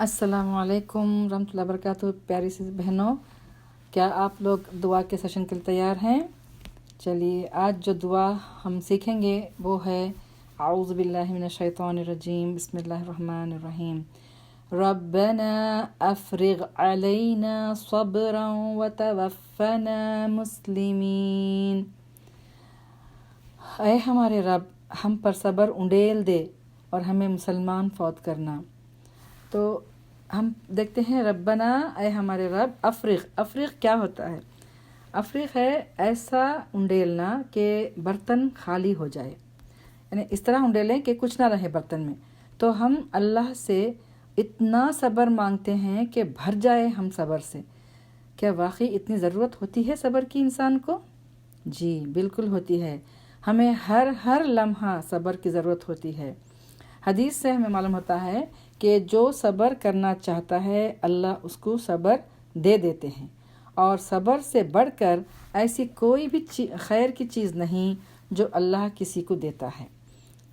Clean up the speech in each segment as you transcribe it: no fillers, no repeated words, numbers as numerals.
अस्सलाम वालेकुम रहमतुल्लाहि वबरकातुहू। प्यारी सी बहनों, क्या आप लोग दुआ के सेशन के लिए तैयार हैं? चलिए, आज जो दुआ हम सीखेंगे वो है आऊज़ु बिल्लाहि मिनश शैतानिर रजीम, बिस्मिल्लाहिर रहमानिर रहीम। रब्बना अफ़रिग़ अलैना सब्रन व तवफ़्फ़ना मुस्लिमीन। ऐ हमारे रब, हम पर सब्र उंडेल दे और हमें मुसलमान फौत करना। तो हम देखते हैं, रब्बना ऐ हमारे रब, अफ़रिग़ क्या होता है? अफ़रिग़ है ऐसा उंडेलना कि बर्तन खाली हो जाए, यानी इस तरह उंडेलें कि कुछ ना रहे बर्तन में। तो हम अल्लाह से इतना सब्र मांगते हैं कि भर जाए हम सब्र से। क्या वाकई इतनी ज़रूरत होती है सब्र की इंसान को? जी बिल्कुल होती है। हमें हर लम्हा सब्र की ज़रूरत होती है। हदीस से हमें मालूम होता है कि जो सब्र करना चाहता है अल्लाह उसको सब्र दे देते हैं, और सब्र से बढ़कर ऐसी कोई भी खैर की चीज़ नहीं जो अल्लाह किसी को देता है।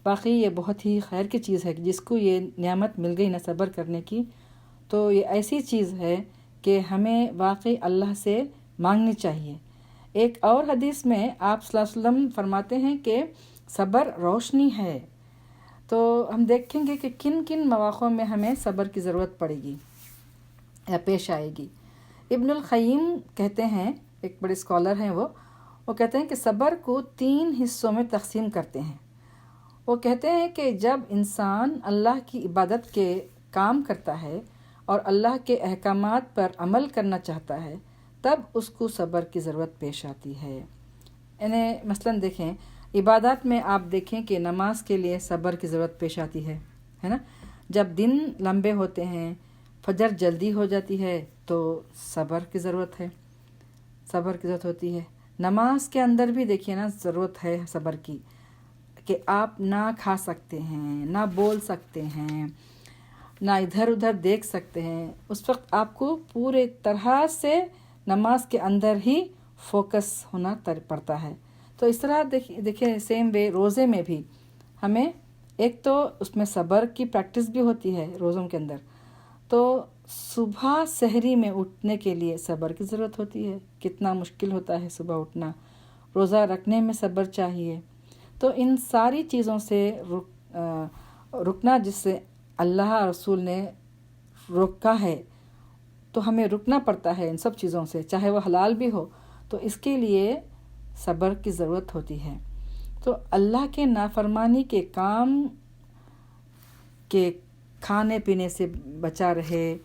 बाकी ये बहुत ही खैर की चीज़ है कि जिसको ये नियामत मिल गई ना सब्र करने की, तो ये ऐसी चीज़ है कि हमें वाकई अल्लाह से मांगनी चाहिए। एक और हदीस में आप सल्लल्लाहु अलैहि वसल्लम फरमाते हैं कि सब्र रोशनी है। तो हम देखेंगे कि किन किन मौक़ों में हमें सब्र की ज़रूरत पड़ेगी या पेश आएगी। इब्नुल क़य्यिम कहते हैं, एक बड़े स्कॉलर हैं वो कहते हैं कि सब्र को 3 हिस्सों में तक़सीम करते हैं। वो कहते हैं कि जब इंसान अल्लाह की इबादत के काम करता है और अल्लाह के अहकामात पर अमल करना चाहता है, तब उसको सब्र की ज़रूरत पेश आती है। यानी मसलन देखें, इबादत में आप देखें कि नमाज के लिए सब्र की ज़रूरत पेश आती है ना। जब दिन लंबे होते हैं, फजर जल्दी हो जाती है, तो सब्र की ज़रूरत है, सब्र की ज़रूरत होती है। नमाज के अंदर भी देखिए ना, ज़रूरत है सब्र की कि आप ना खा सकते हैं, ना बोल सकते हैं, ना इधर उधर देख सकते हैं। उस वक्त आपको पूरे तरह से नमाज के अंदर ही फोकस होना पड़ता है। तो इस तरह देखिए सेम वे रोज़े में भी हमें एक तो उसमें सब्र की प्रैक्टिस भी होती है रोज़ों के अंदर। तो सुबह सहरी में उठने के लिए सब्र की ज़रूरत होती है। कितना मुश्किल होता है सुबह उठना, रोज़ा रखने में सब्र चाहिए। तो इन सारी चीज़ों से रुकना, जिससे अल्लाह रसूल ने रोका है, तो हमें रुकना पड़ता है इन सब चीज़ों से, चाहे वो हलाल भी हो। तो इसके लिए सब्र की ज़रूरत होती है। तो अल्लाह के नाफरमानी के काम के खाने पीने से बचा रहे,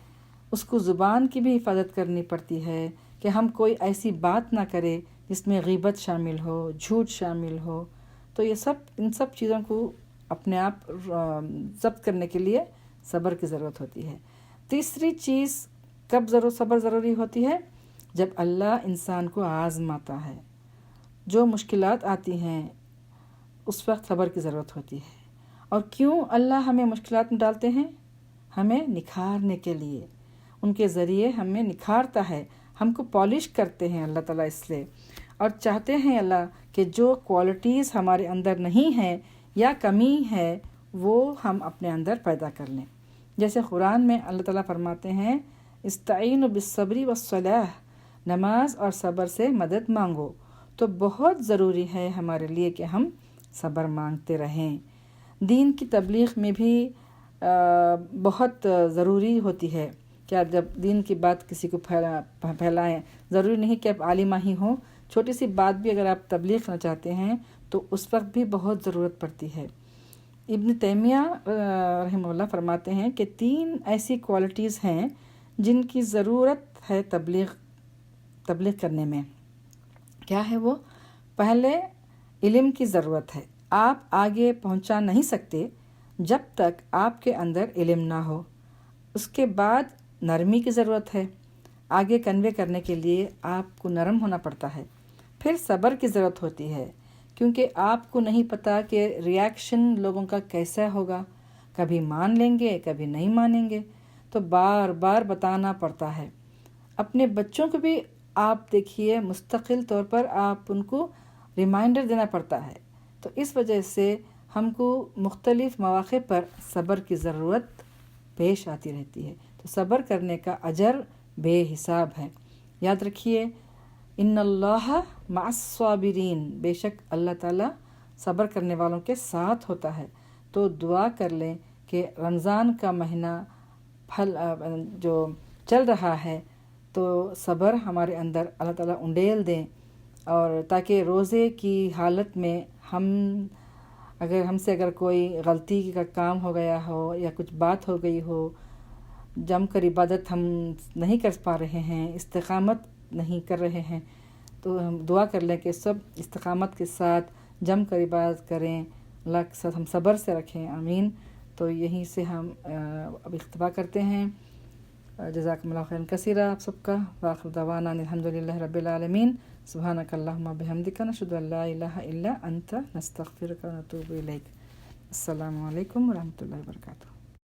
उसको ज़ुबान की भी हिफाजत करनी पड़ती है कि हम कोई ऐसी बात ना करें जिसमें ग़ीबत शामिल हो, झूठ शामिल हो। तो ये सब, इन सब चीज़ों को अपने आप ज़ब्त करने के लिए सब्र की ज़रूरत होती है। तीसरी चीज़ कब सब्र ज़रूरी होती है? जब अल्लाह इंसान को आज़माता है, जो मुश्किलात आती हैं उस वक्त सब्र की ज़रूरत होती है। और क्यों अल्लाह हमें मुश्किलात में डालते हैं? हमें निखारने के लिए, उनके ज़रिए हमें निखारता है, हमको पॉलिश करते हैं अल्लाह ताला इसलिए, और चाहते हैं अल्लाह कि जो क्वालिटीज़ हमारे अंदर नहीं हैं या कमी है वो हम अपने अंदर पैदा कर लें। जैसे कुरान में अल्लाह ताला फरमाते हैं, इस्ताईनु बिस्सब्री वस्सलाह, नमाज और सब्र से मदद मांगो। तो बहुत ज़रूरी है हमारे लिए कि हम सब्र मांगते रहें। दीन की तबलीग में भी बहुत ज़रूरी होती है कि आप जब दीन की बात किसी को फैलाएं, ज़रूरी नहीं कि आप आलिमा ही हो, छोटी सी बात भी अगर आप तबलीग करना चाहते हैं तो उस वक्त भी बहुत ज़रूरत पड़ती है। इब्न तैमिया रहमहुल्लाह फरमाते हैं कि 3 ऐसी क्वालिटीज़ हैं जिनकी ज़रूरत है तबलीग करने में। क्या है वो? पहले इल्म की ज़रूरत है। आप आगे पहुंचा नहीं सकते जब तक आपके अंदर इल्म ना हो। उसके बाद नरमी की ज़रूरत है, आगे कन्वे करने के लिए आपको नरम होना पड़ता है। फिर सब्र की ज़रूरत होती है, क्योंकि आपको नहीं पता कि रिएक्शन लोगों का कैसा होगा, कभी मान लेंगे कभी नहीं मानेंगे, तो बार बार बताना पड़ता है। अपने बच्चों को भी आप देखिए, मुस्तकिल तौर पर आप उनको रिमाइंडर देना पड़ता है। तो इस वजह से हमको मुख्तलिफ़ मौक़े पर सब्र की ज़रूरत पेश आती रहती है। تو صبر کرنے کا اجر بے حساب ہے۔ یاد رکھیے ان اللہ مع الصابرین، بے شک اللہ تعالیٰ صبر کرنے والوں کے ساتھ ہوتا ہے۔ تو دعا کر لیں کہ رمضان کا مہینہ جو چل رہا ہے تو صبر ہمارے اندر اللہ تعالیٰ انڈیل دیں، اور تاکہ روزے کی حالت میں ہم سے اگر کوئی غلطی کا کام ہو گیا ہو یا کچھ بات ہو گئی ہو، جم کر عبادت ہم نہیں کر پا رہے ہیں، استقامت نہیں کر رہے ہیں، تو ہم دعا کر لیں کہ سب استقامت کے ساتھ جم کر عبادت کریں، اللہ کے ساتھ ہم صبر سے رکھیں، آمین۔ تو یہیں سے ہم اب اختتام کرتے ہیں۔ جزاکم اللہ خیرا کثیرا آپ سب کا، وآخر دعوانا الحمدللہ رب العالمین، سبحانک اللہم بحمدک، نشہد ان لا الہ الا انت، نستغفرک ونتوب الیک۔ السلام علیکم ورحمۃ اللہ وبرکاتہ۔